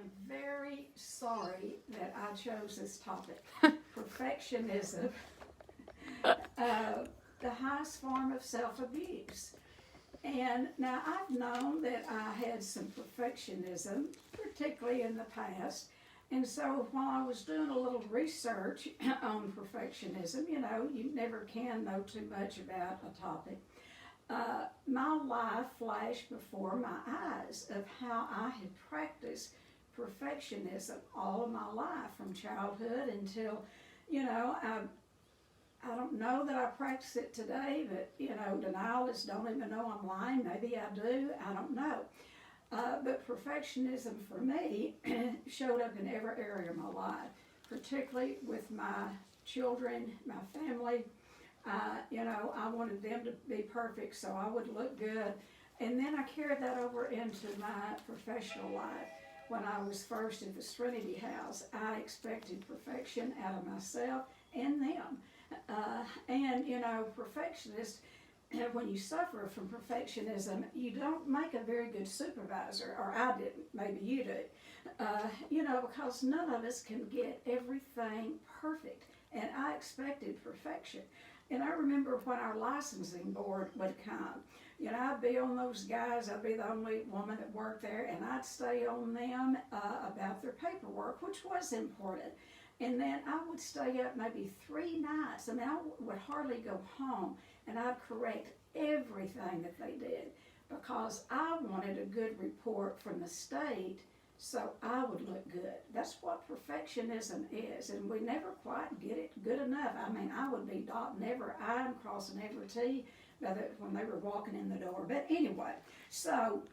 am very sorry that I chose this topic. Perfectionism, the highest form of self-abuse. And now I've known that I had some perfectionism, particularly in the past. And so while I was doing a little research on perfectionism, you never can know too much about a topic. My life flashed before my eyes of how I had practiced perfectionism all of my life, from childhood until, I don't know that I practice it today, but, denialists don't even know I'm lying. Maybe I do. I don't know. But perfectionism for me showed up in every area of my life, particularly with my children, my family. I wanted them to be perfect so I would look good. And then I carried that over into my professional life. When I was first at the Serenity House, I expected perfection out of myself and them. Perfectionist, when you suffer from perfectionism, you don't make a very good supervisor, or I didn't, maybe you do, because none of us can get everything perfect. And I expected perfection. And I remember when our licensing board would come, I'd be on those guys, I'd be the only woman that worked there, and I'd stay on them about their paperwork, which was important. And then I would stay up maybe 3 nights. I mean, I would hardly go home, and I'd correct everything that they did because I wanted a good report from the state so I would look good. That's what perfectionism is, and we never quite get it good enough. I mean, I would be dotting every I and crossing every T when they were walking in the door. But anyway, so,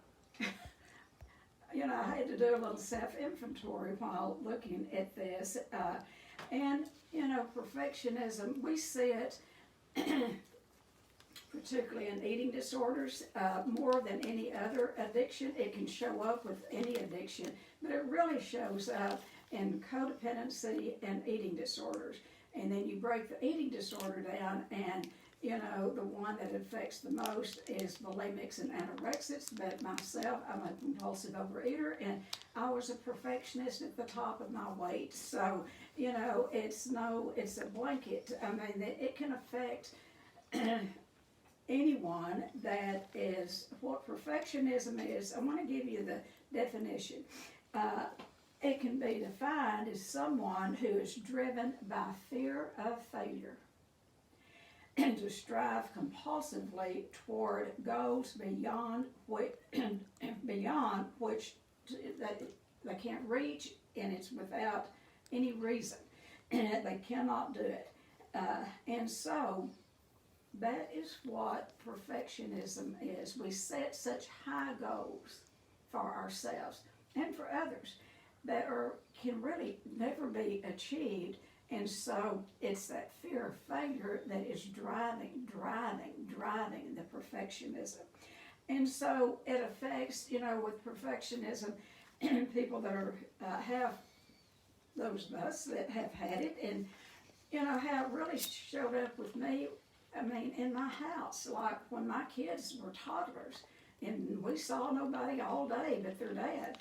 I had to do a little self-inventory while looking at this. Perfectionism, we see it particularly in eating disorders, more than any other addiction. It can show up with any addiction, but it really shows up in codependency and eating disorders. And then you break the eating disorder down, and the one that affects the most is bulimics and anorexics. But myself, I'm a compulsive overeater, and I was a perfectionist at the top of my weight. So, it's a blanket. I mean, it can affect anyone that is. What perfectionism is, I want to give you the definition. It can be defined as someone who is driven by fear of failure and to strive compulsively toward goals beyond which they can't reach, and it's without any reason. They cannot do it. And so that is what perfectionism is. We set such high goals for ourselves and for others that can really never be achieved. And so it's that fear of failure that is driving the perfectionism. And so it affects, with perfectionism, people that have those of us that have had it, and how it really showed up with me. I mean, in my house, like when my kids were toddlers, and we saw nobody all day but their dad.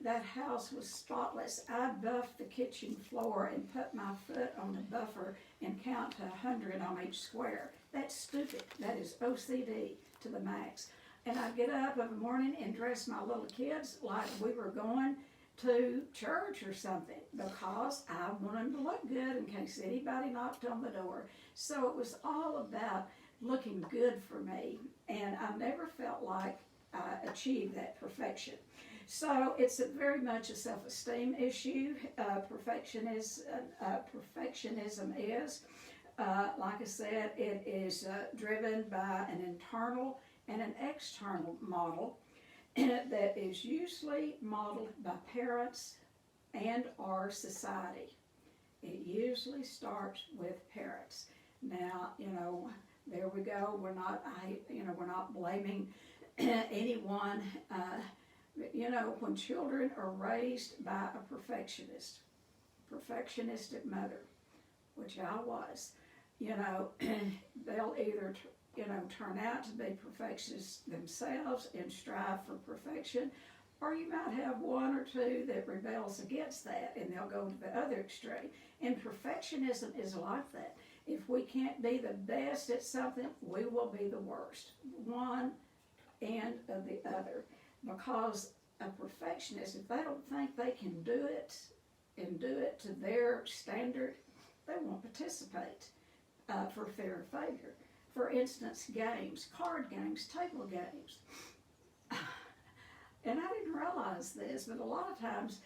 That house was spotless. I buffed the kitchen floor and put my foot on the buffer and count to 100 on each square. That's stupid. That is OCD to the max. And I'd get up in the morning and dress my little kids like we were going to church or something because I wanted to look good in case anybody knocked on the door. So it was all about looking good for me, and I never felt like I achieved that perfection. So it's very much a self-esteem issue. Perfectionism is, like I said, it is driven by an internal and an external model that is usually modeled by parents and or society. It usually starts with parents. Now, there we go. We're not blaming anyone. When children are raised by a perfectionistic mother, which I was, they'll either, turn out to be perfectionists themselves and strive for perfection, Or you might have one or two that rebels against that and they'll go to the other extreme. And perfectionism is like that. If we can't be the best at something, we will be the worst. One end of the other. Because a perfectionist, if they don't think they can do it and do it to their standard, they won't participate for fear of failure. For instance, games, card games, table games. And I didn't realize this, but a lot of times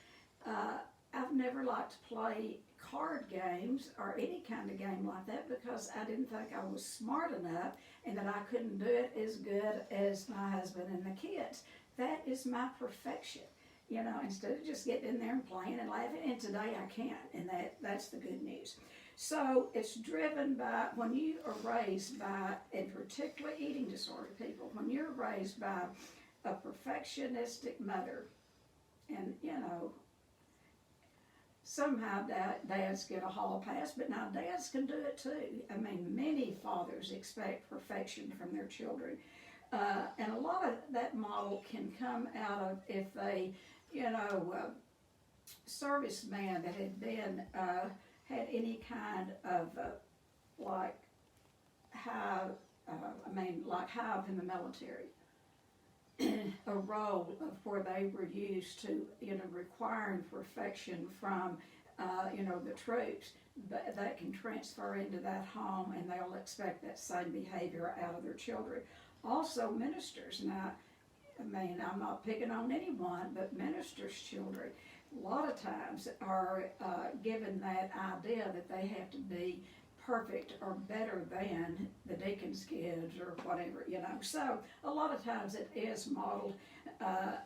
I've never liked to play card games or any kind of game like that because I didn't think I was smart enough and that I couldn't do it as good as my husband and the kids. That is my perfection. You know, instead of just getting in there and playing and laughing, and today I can, and that's the good news. So it's driven by, when you are raised by, and particularly eating disorder people, when you're raised by a perfectionistic mother, and you know, somehow dads get a hall pass, but now dads can do it too. I mean, many fathers expect perfection from their children. And a lot of that model can come out of if they, you know, serviceman that had been, had any kind of like high up in the military, a role of where they were used to, you know, requiring perfection from, you know, the troops, but that can transfer into that home and they'll expect that same behavior out of their children. Also ministers, now, I mean, I'm not picking on anyone, but ministers' children, a lot of times are given that idea that they have to be perfect or better than the deacon's kids or whatever, you know. So a lot of times it is modeled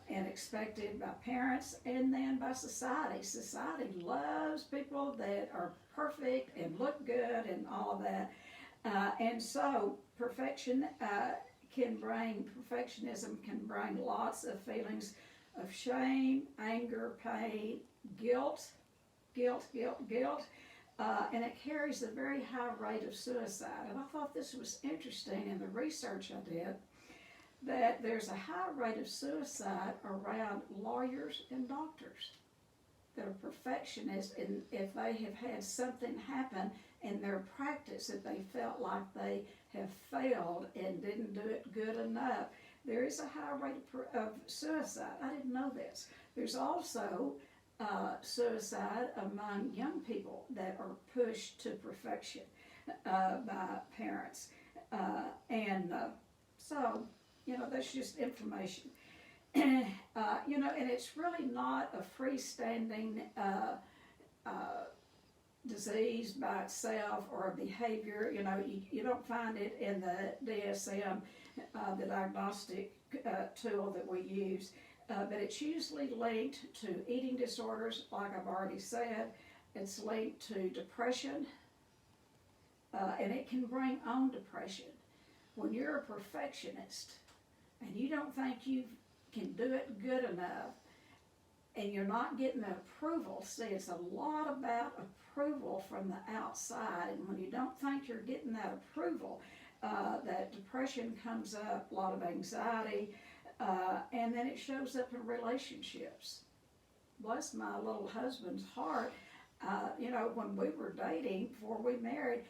and expected by parents and then by society. Society loves people that are perfect and look good and all of that. And so perfectionism can bring lots of feelings of shame, anger, pain, guilt, and it carries a very high rate of suicide. And I thought this was interesting in the research I did, that there's a high rate of suicide around lawyers and doctors that are perfectionists, and if they have had something happen in their practice that they felt like they have failed and didn't do it good enough, there is a high rate of suicide. I didn't know this. There's also suicide among young people that are pushed to perfection by parents. So, you know, that's just information. You know, and it's really not a freestanding disease by itself or a behavior. You know, you don't find it in the DSM, the diagnostic tool that we use, but it's usually linked to eating disorders, like I've already said. It's linked to depression, and it can bring on depression. When you're a perfectionist and you don't think you can do it good enough, and you're not getting the approval. See, it's a lot about approval from the outside, and when you don't think you're getting that approval, that depression comes up, a lot of anxiety, and then it shows up in relationships. Bless my little husband's heart, you know, when we were dating, before we married,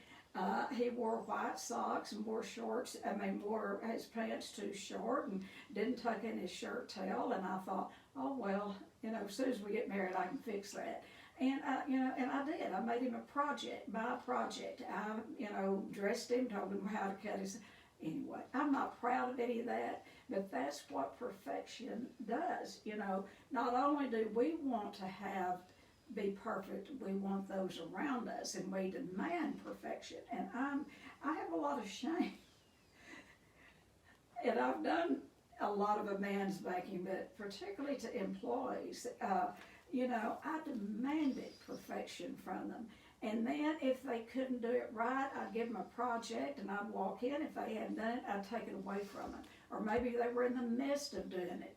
he wore white socks and wore shorts, wore his pants too short and didn't tuck in his shirt tail, and I thought, oh well, you know, as soon as we get married I can fix that. And you know, and I did. I made him a project, by project. I, you know, dressed him, told him how to cut his, anyway, I'm not proud of any of that, but that's what perfection does. You know, not only do we want to be perfect, we want those around us, and we demand perfection. And I have a lot of shame. And I've done a lot of amends making, but particularly to employees, you know, I demanded perfection from them. And then if they couldn't do it right, I'd give them a project and I'd walk in. If they hadn't done it, I'd take it away from them. Or maybe they were in the midst of doing it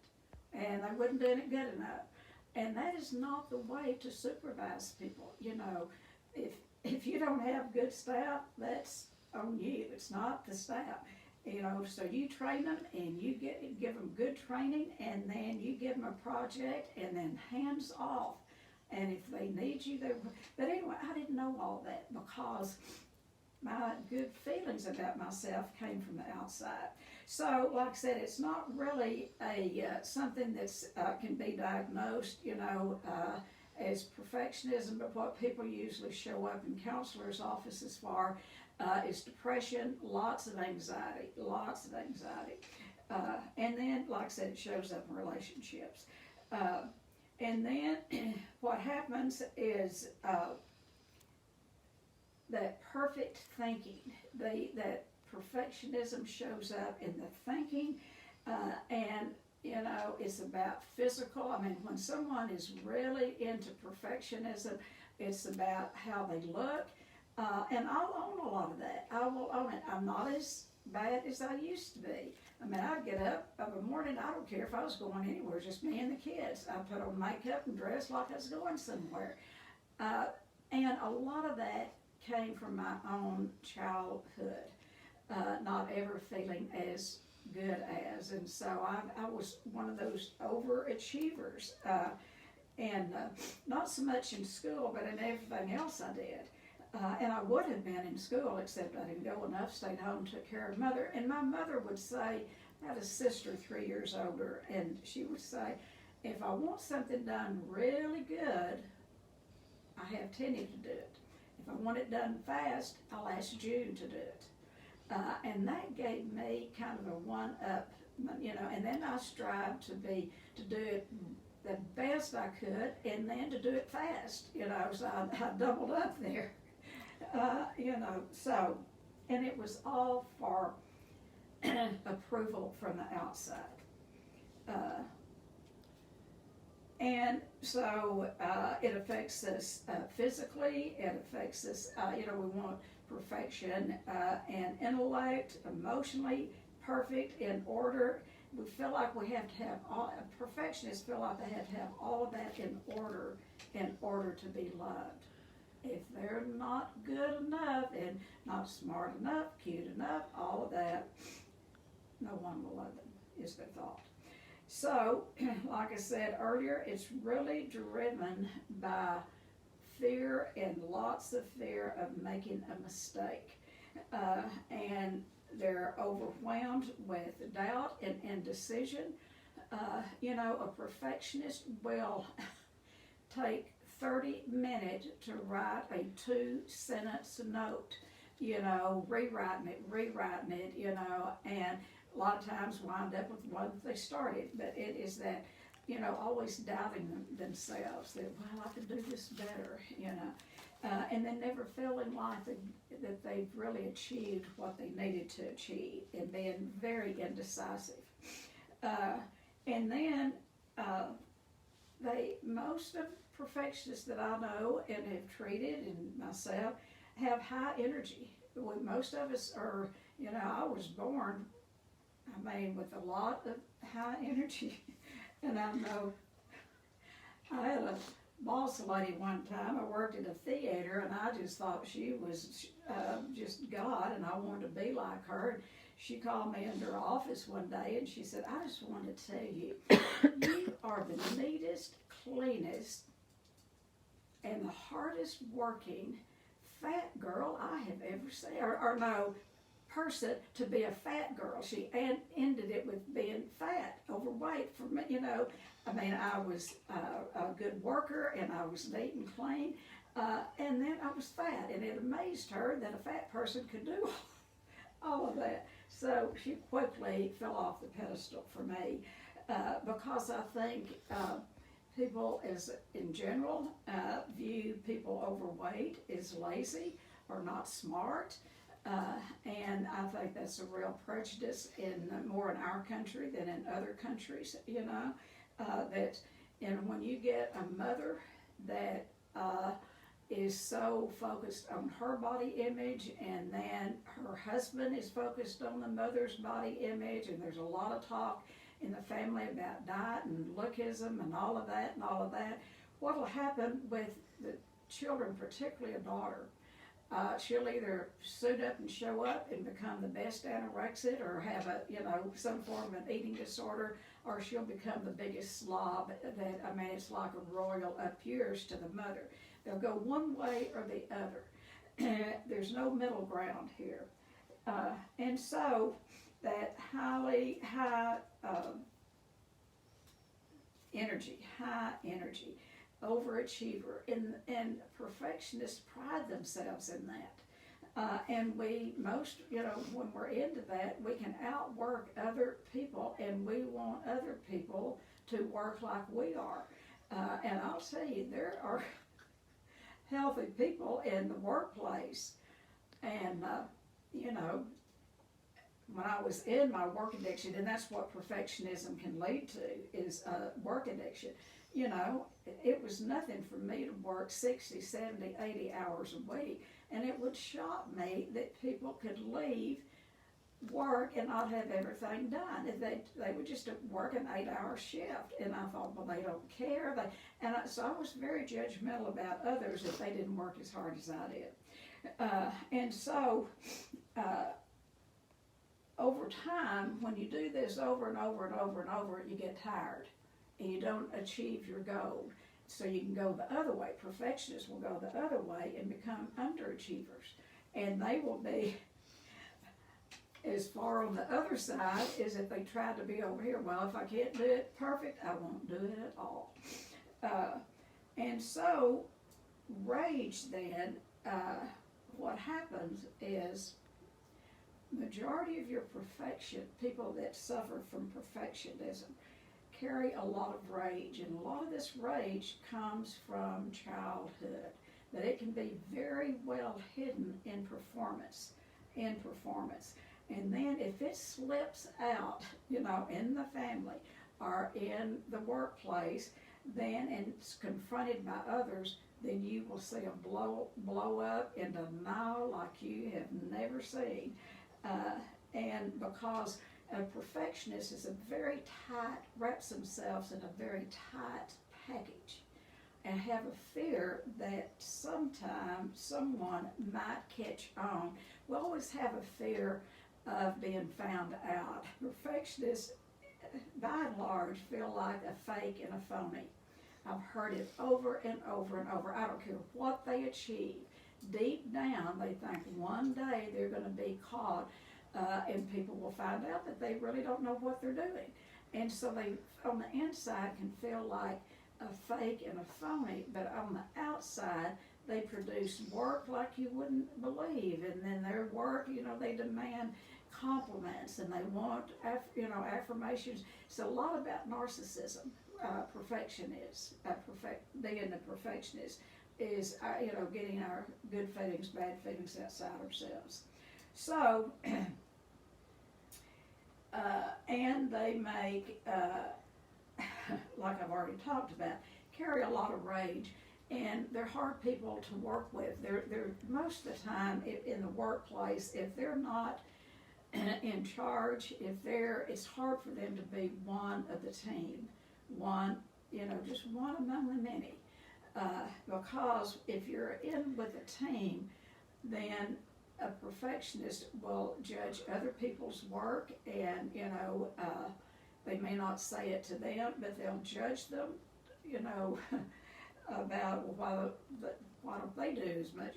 and they wasn't doing it good enough. And that is not the way to supervise people. You know, if you don't have good staff, that's on you. It's not the staff. So you train them and you give them good training, and then you give them a project, and then hands off. And if they need you, but anyway, I didn't know all that because my good feelings about myself came from the outside. So, like I said, it's not really something that's can be diagnosed, as perfectionism, but what people usually show up in counselors' offices for is depression, lots of anxiety, and then, like I said, it shows up in relationships. And then what happens is that perfect thinking, that perfectionism shows up in the thinking, and it's about physical. I mean, when someone is really into perfectionism, it's about how they look, and I'll own a lot of that. I will own it. I'm not as bad as I used to be. I mean, I'd get up of a morning, I don't care if I was going anywhere, just me and the kids. I'd put on makeup and dress like I was going somewhere. And a lot of that came from my own childhood, not ever feeling as good as. And so I was one of those overachievers, and not so much in school, but in everything else I did. And I would have been in school, except I didn't go enough, stayed home, took care of mother. And my mother would say, I had a sister 3 years older, and she would say, if I want something done really good, I have Tennie to do it. If I want it done fast, I'll ask June to do it. And that gave me kind of a one-up, and then I strived to do it the best I could, and then to do it fast, so I doubled up there. So, and it was all for approval from the outside. And so it affects us physically, it affects us, we want perfection and intellect, emotionally perfect, in order. We feel like we have to have perfectionists feel like they have to have all of that in order to be loved. If they're not good enough and not smart enough, cute enough, all of that, no one will love them, is their thought. So, like I said earlier, it's really driven by fear, and lots of fear of making a mistake. And they're overwhelmed with doubt and indecision. A perfectionist will take 30 minutes to write a 2-sentence note, rewriting it, and a lot of times wind up with one they started. But it is that, always doubting themselves, that, well, I could do this better, and then never feeling like that they've really achieved what they needed to achieve, and being very indecisive. And then most of perfectionists that I know and have treated, and myself, have high energy. Most of us are, I was born, with a lot of high energy. And I know I had a boss lady one time. I worked at a theater, and I just thought she was just God, and I wanted to be like her. She called me into her office one day, and she said, I just want to tell you, you are the neatest, cleanest, and the hardest working fat girl I have ever seen, or no, person to be a fat girl. She ended it with being fat, overweight. For me, I was a good worker, and I was neat and clean, and then I was fat, and it amazed her that a fat person could do all of that. So she quickly fell off the pedestal for me, because I think people, in general, view people overweight as lazy or not smart. And I think that's a real prejudice more in our country than in other countries, that, when you get a mother that is so focused on her body image, and then her husband is focused on the mother's body image, and there's a lot of talk in the family about diet and lookism and all of that, what will happen with the children, particularly a daughter, she'll either suit up and show up and become the best anorexic or have a, some form of an eating disorder, or she'll become the biggest slob it's like a royal yours to the mother. They'll go one way or the other. There's no middle ground here. And so that high energy, overachiever, and perfectionists pride themselves in that. And we when we're into that, we can outwork other people, and we want other people to work like we are. And I'll tell you, there are healthy people in the workplace, and when I was in my work addiction, and that's what perfectionism can lead to, is work addiction. It was nothing for me to work 60, 70, 80 hours a week. And it would shock me that people could leave work and not have everything done. They would just work an 8-hour shift. And I thought, well, they don't care. So I was very judgmental about others if they didn't work as hard as I did. And so over time, when you do this over and over and over and over, you get tired and you don't achieve your goal. So you can go the other way. Perfectionists will go the other way and become underachievers. And they will be as far on the other side as if they tried to be over here. Well, if I can't do it perfect, I won't do it at all. And so rage then, what happens is majority of your people that suffer from perfectionism carry a lot of rage, and a lot of this rage comes from childhood, but it can be very well hidden in performance. And then if it slips out, in the family or in the workplace, then and it's confronted by others, then you will see a blow up in denial like you have never seen. And because a perfectionist is wraps themselves in a very tight package and have a fear that sometime someone might catch on. We always have a fear of being found out. Perfectionists, by and large, feel like a fake and a phony. I've heard it over and over and over. I don't care what they achieve. Deep down, they think one day they're going to be caught and people will find out that they really don't know what they're doing. And so they, on the inside, can feel like a fake and a phony, but on the outside, they produce work like you wouldn't believe. And then their work, they demand compliments and they want, affirmations. So a lot about narcissism, being a perfectionist is, getting our good feelings, bad feelings outside ourselves. So, and they make, like I've already talked about, carry a lot of rage, and they're hard people to work with. They're most of the time in the workplace, if they're not in charge, it's hard for them to be one of the team, just one among the many. Because if you're in with a team, then a perfectionist will judge other people's work, and they may not say it to them, but they'll judge them, about why don't they do as much,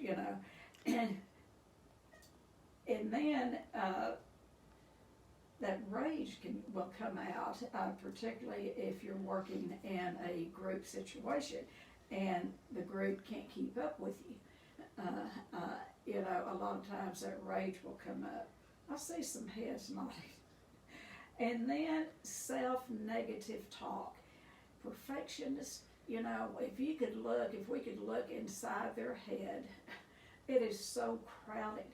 and then that rage will come out, particularly if you're working in a group situation and the group can't keep up with you. A lot of times that rage will come up. I see some heads nodding. And then self-negative talk. Perfectionists, if we could look inside their head, it is so crowded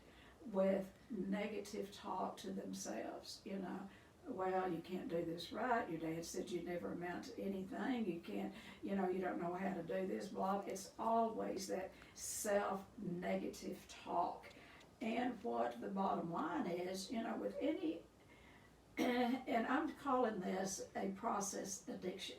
with negative talk to themselves. Well, you can't do this right. Your dad said you never amount to anything. You can't, you don't know how to do this, blah. It's always that self-negative talk. And what the bottom line is, with any, and I'm calling this a process addiction.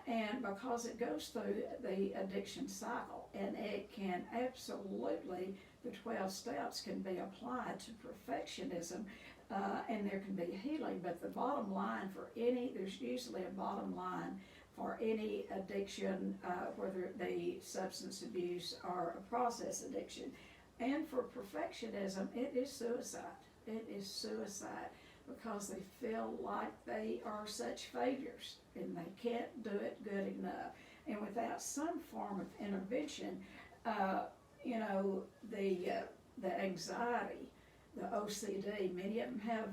And because it goes through the addiction cycle, and it can absolutely, the 12 steps can be applied to perfectionism, and there can be healing, but the bottom line for there's usually a bottom line for any addiction, whether it be substance abuse or a process addiction. And for perfectionism, it is suicide. It is suicide because they feel like they are such failures and they can't do it good enough. And without some form of intervention, the anxiety, the OCD, many of them have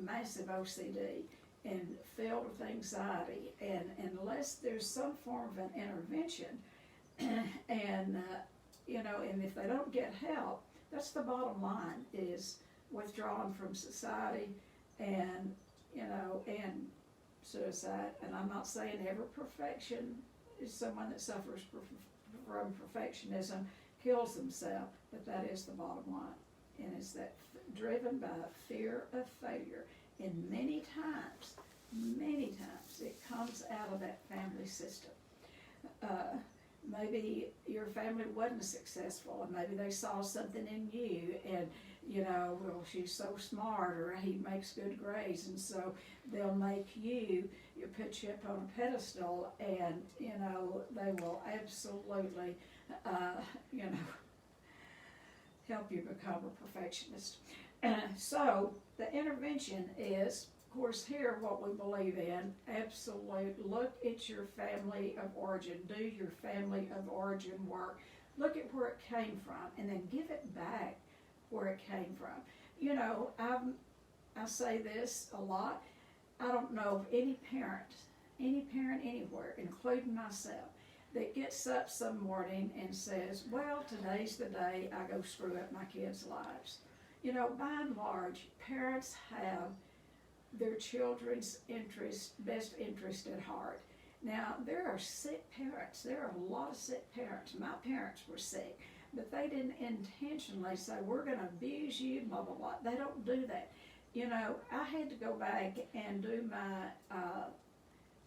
massive OCD and filled with anxiety. And unless there's some form of an intervention, and if they don't get help, that's the bottom line, is withdrawn from society and suicide. And I'm not saying every perfection is someone that suffers from perfectionism kills themselves, but that is the bottom line. And it's that driven by fear of failure. And many times, it comes out of that family system. Maybe your family wasn't successful, and maybe they saw something in you, and well, she's so smart, or he makes good grades, and so they'll make you put you up on a pedestal, and they will absolutely help you become a perfectionist. So the intervention is, of course, here what we believe in, absolute, look at your family of origin, do your family of origin work, look at where it came from, and then give it back where it came from. I say this a lot, I don't know of any parent anywhere, including myself, that gets up some morning and says, well, today's the day I go screw up my kids' lives. By and large, parents have their children's best interest at heart. Now, there are sick parents. There are a lot of sick parents. My parents were sick, but they didn't intentionally say, we're going to abuse you, blah, blah, blah. They don't do that. I had to go back and do my,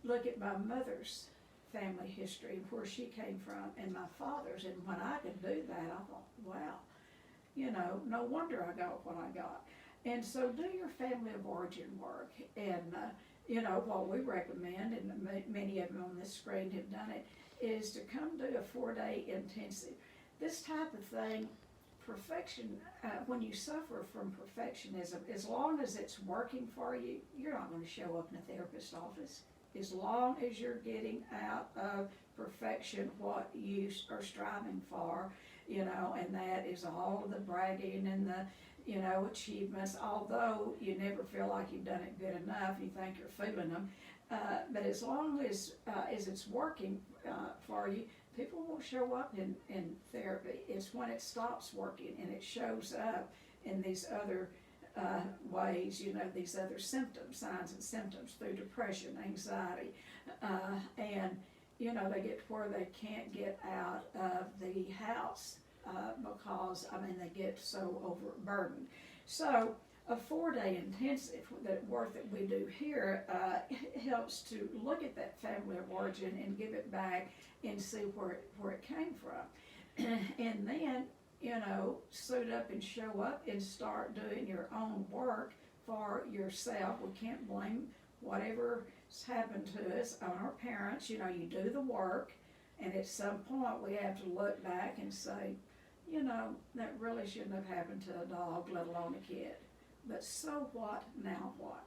look at my mother's family history, where she came from, and my father's. And when I could do that, I thought, wow, no wonder I got what I got. And so do your family of origin work. And, what we recommend, and many of them on this screen have done it, is to come do a 4-day intensive. This type of thing, when you suffer from perfectionism, as long as it's working for you, you're not going to show up in a therapist's office. As long as you're getting out of perfection what you are striving for, and that is all of the bragging and the, achievements, although you never feel like you've done it good enough, you think you're fooling them. But as long as it's working for you, people won't show up in therapy. It's when it stops working and it shows up in these other ways, these other symptoms, signs and symptoms, through depression, anxiety, and they get to where they can't get out of the house because they get so overburdened. So a 4-day intensive, that work that we do here, helps to look at that family of origin and give it back and see where it came from, and then suit up and show up and start doing your own work for yourself. We can't blame whatever's happened to us on our parents. You do the work, and at some point we have to look back and say, that really shouldn't have happened to a dog, let alone a kid. But so what, now what?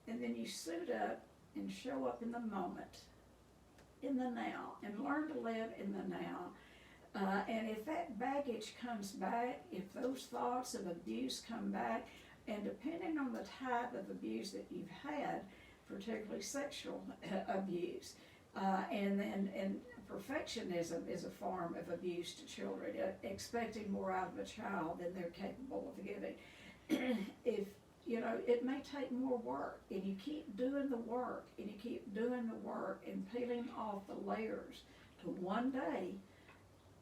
And then you suit up and show up in the moment, in the now, and learn to live in the now. And if that baggage comes back, if those thoughts of abuse come back, and depending on the type of abuse that you've had, particularly sexual abuse, and perfectionism is a form of abuse to children, expecting more out of a child than they're capable of giving. If it may take more work, and you keep doing the work, and peeling off the layers, to one day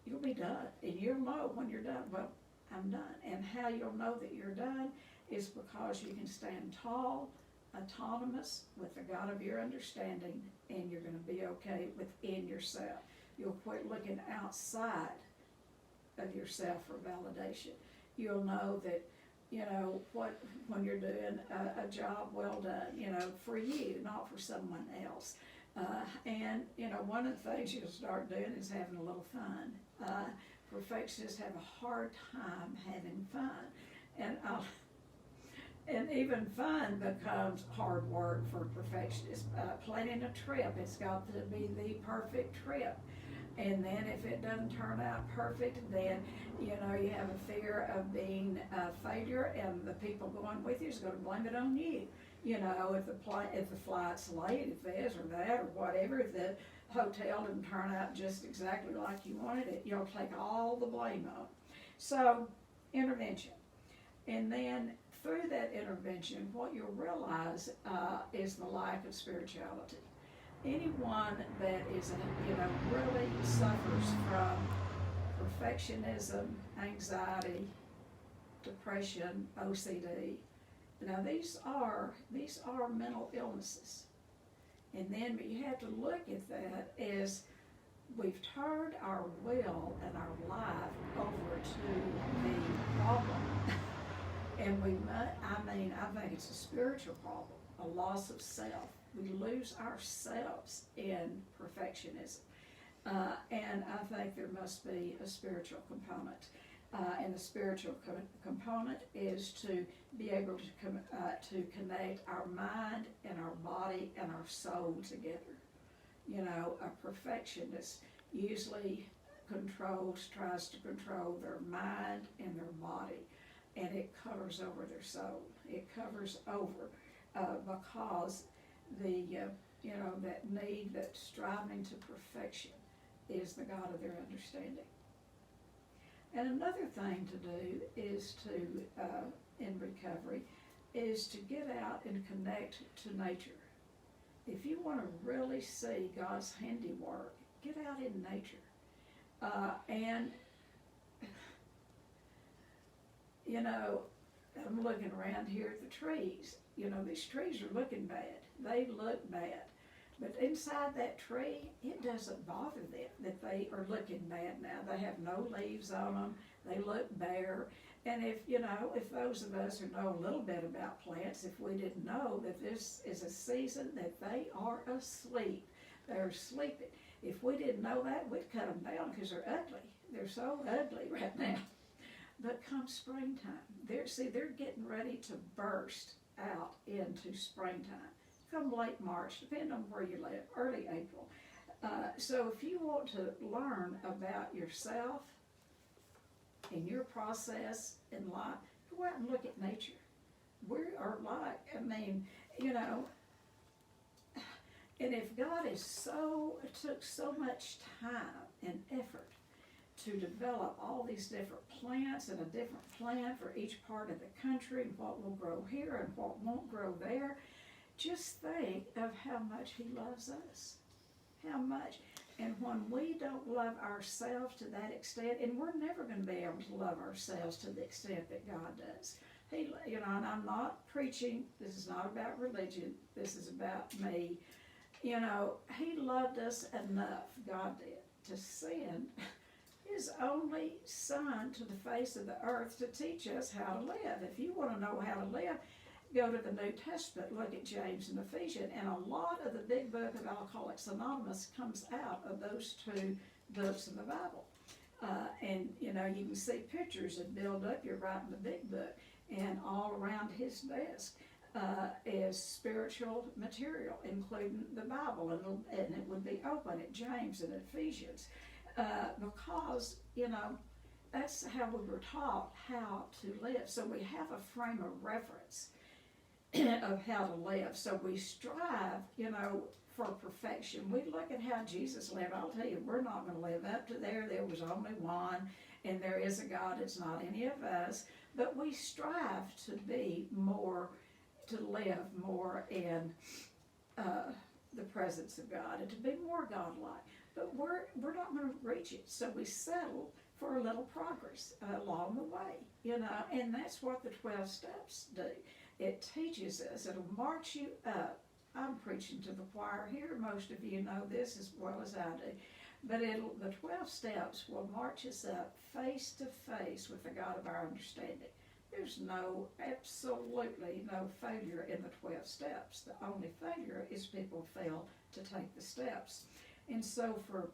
you'll be done, and you'll know when you're done, well, I'm done. And how you'll know that you're done is because you can stand tall autonomous with the God of your understanding, and you're going to be okay within yourself. You'll quit looking outside of yourself for validation. You'll know that, when you're doing a job well done, for you, not for someone else. And one of the things you'll start doing is having a little fun. Perfectionists have a hard time having fun. And even fun becomes hard work for perfectionists. Planning a trip, it's got to be the perfect trip. And then if it doesn't turn out perfect, then, you have a fear of being a failure, and the people going with you is going to blame it on you. If the flight's late, if this or that or whatever, if the hotel didn't turn out just exactly like you wanted it, you'll take all the blame on. So, intervention. And then through that intervention, what you'll realize is the lack of spirituality. Anyone that is, really suffers from perfectionism, anxiety, depression, OCD. Now these are mental illnesses. And then you have to look at that as we've turned our will and our life over to the problem. And I think it's a spiritual problem, a loss of self. We lose ourselves in perfectionism. And I think there must be a spiritual component. And the spiritual component is to be able to connect our mind and our body and our soul together. A perfectionist usually tries to control their mind and their body, and it covers over their soul. It covers over because that need, that striving to perfection is the God of their understanding. And another thing to do is in recovery, is to get out and connect to nature. If you want to really see God's handiwork, get out in nature. I'm looking around here at the trees. These trees are looking bad. They look bad. But inside that tree, it doesn't bother them that they are looking bad now. They have no leaves on them. They look bare. And if those of us who know a little bit about plants, if we didn't know that this is a season that they are asleep, they're sleeping. If we didn't know that, we'd cut them down because they're ugly. They're so ugly right now. But come springtime, they're getting ready to burst out into springtime. Come late March, depending on where you live, early April. So if you want to learn about yourself and your process in life, go out and look at nature. We are and if God took so much time and effort to develop all these different plants and a different plan for each part of the country and what will grow here and what won't grow there, just think of how much He loves us. How much. And when we don't love ourselves to that extent, and we're never going to be able to love ourselves to the extent that God does. And I'm not preaching, this is not about religion, this is about me. He loved us enough, God did, to send His only Son to the face of the earth to teach us how to live. If you want to know how to live, go to the New Testament, look at James and Ephesians, and a lot of the big book of Alcoholics Anonymous comes out of those two books in the Bible. And you can see pictures that build up. You're writing the big book, and all around his desk is spiritual material, including the Bible, and it would be open at James and Ephesians, because that's how we were taught how to live. So we have a frame of reference of how to live. So we strive, for perfection. We look at how Jesus lived. I'll tell you, we're not going to live up to there. There was only one, and there is a God. It's not any of us. But we strive to be more, to live more in the presence of God and to be more godlike. But we're not going to reach it. So we settle for a little progress along the way, and that's what the 12 steps do. it teaches us, it'll march you up. I'm preaching to the choir here. Most of you know this as well as I do. But the 12 steps will march us up face to face with the God of our understanding. There's absolutely no failure in the 12 steps. The only failure is people fail to take the steps. And so for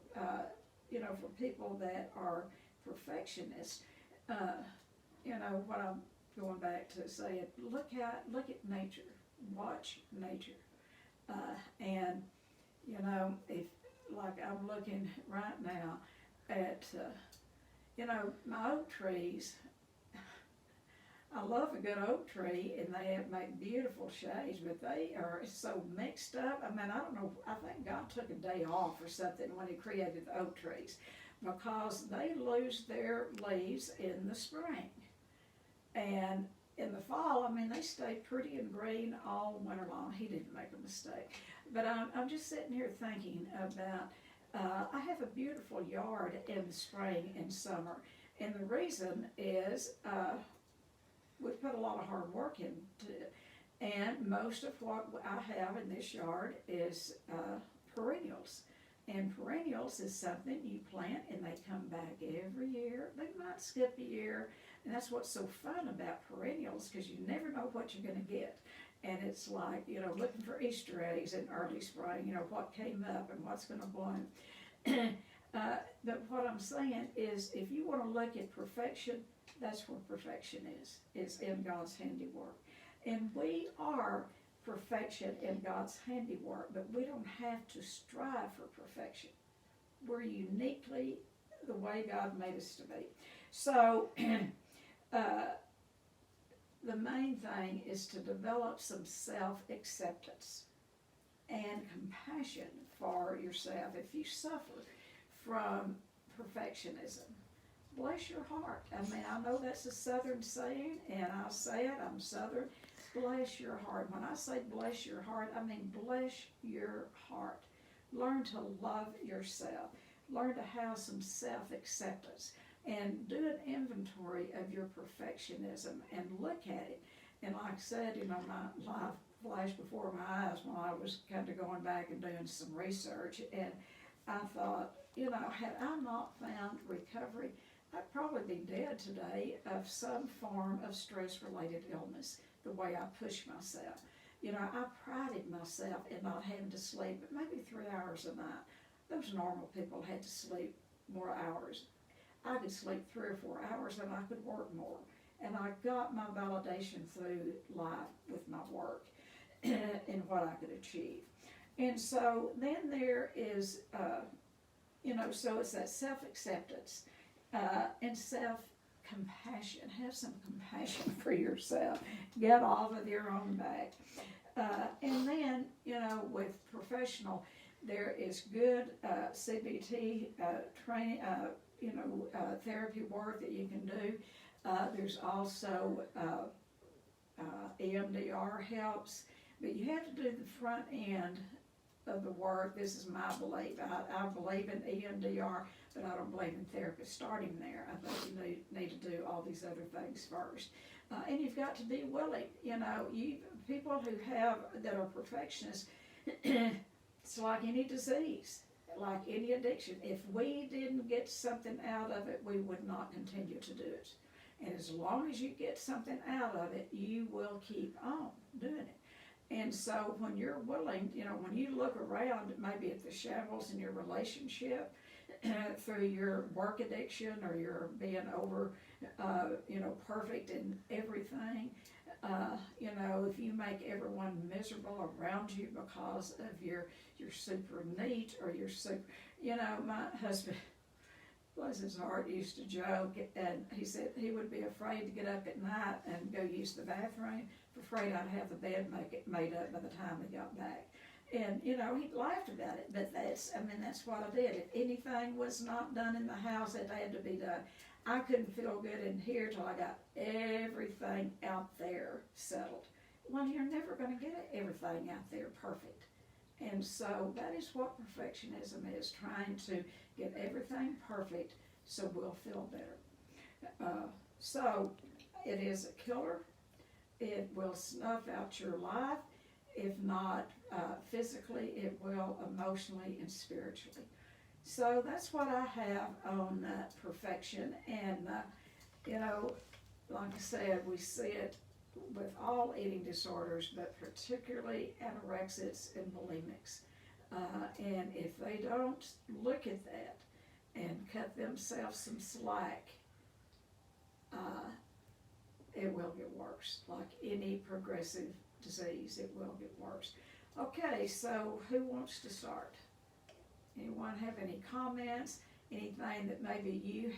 people that are perfectionists, what I'm going back to saying, look at nature, watch nature. And if like I'm looking right now at my oak trees. I love a good oak tree, and they make beautiful shades, but they are so mixed up. I mean, I don't know, I think God took a day off or something when he created the oak trees, because they lose their leaves in the spring. And in the fall, I mean, they stay pretty and green all winter long. He didn't make a mistake. But I'm just sitting here thinking about, I have a beautiful yard in the spring and summer, and the reason is, we put a lot of hard work into it, and most of what I have in this yard is perennials. And perennials is something you plant and they come back every year. They might skip a year, and that's what's so fun about perennials, because you never know what you're going to get. And it's like, looking for Easter eggs in early spring, what came up and what's going to bloom. But what I'm saying is, if you want to look at perfection, that's where perfection is in God's handiwork. And we are perfection in God's handiwork, but we don't have to strive for perfection. We're uniquely the way God made us to be. So the main thing is to develop some self-acceptance and compassion for yourself. If you suffer from perfectionism, bless your heart. I mean, I know that's a Southern saying, and I say it, I'm Southern. Bless your heart. When I say bless your heart, I mean bless your heart. Learn to love yourself. Learn to have some self-acceptance. And do an inventory of your perfectionism and look at it. And like I said, my life flashed before my eyes when I was kind of going back and doing some research. And I thought, had I not found recovery, I'd probably be dead today of some form of stress-related illness, the way I push myself. I prided myself in not having to sleep but maybe 3 hours a night. Those normal people had to sleep more hours. I could sleep 3 or 4 hours and I could work more. And I got my validation through life with my work and what I could achieve. And so then there is, so it's that self-acceptance. And self-compassion. Have some compassion for yourself. Get off of your own back. And then, with professional, there is good CBT training, therapy work that you can do. There's also EMDR helps, but you have to do the front end of the work. This is my belief. I believe in EMDR, but I don't believe in therapy starting there. I think you need to do all these other things first. And you've got to be willing. People that are perfectionists, it's like any disease, like any addiction. If we didn't get something out of it, we would not continue to do it. And as long as you get something out of it, you will keep on doing it. And so when you're willing, when you look around maybe at the shambles in your relationship, through your work addiction or your being over, perfect in everything, if you make everyone miserable around you because of your super neat or your super, my husband, bless his heart, used to joke, and he said he would be afraid to get up at night and go use the bathroom, afraid I'd have the bed made up by the time he got back. And, he laughed about it, but that's what I did. If anything was not done in the house, it had to be done. I couldn't feel good in here till I got everything out there settled. Well, you're never going to get everything out there perfect. And so that is what perfectionism is, trying to get everything perfect so we'll feel better. So it is a killer it will snuff out your life. If not physically, it will emotionally and spiritually. So that's what I have on perfection. And, like I said, we see it with all eating disorders, but particularly anorexics and bulimics. And if they don't look at that and cut themselves some slack, it will get worse. Like any progressive disease, it will get worse. Okay, so who wants to start? Anyone have any comments? Anything that maybe you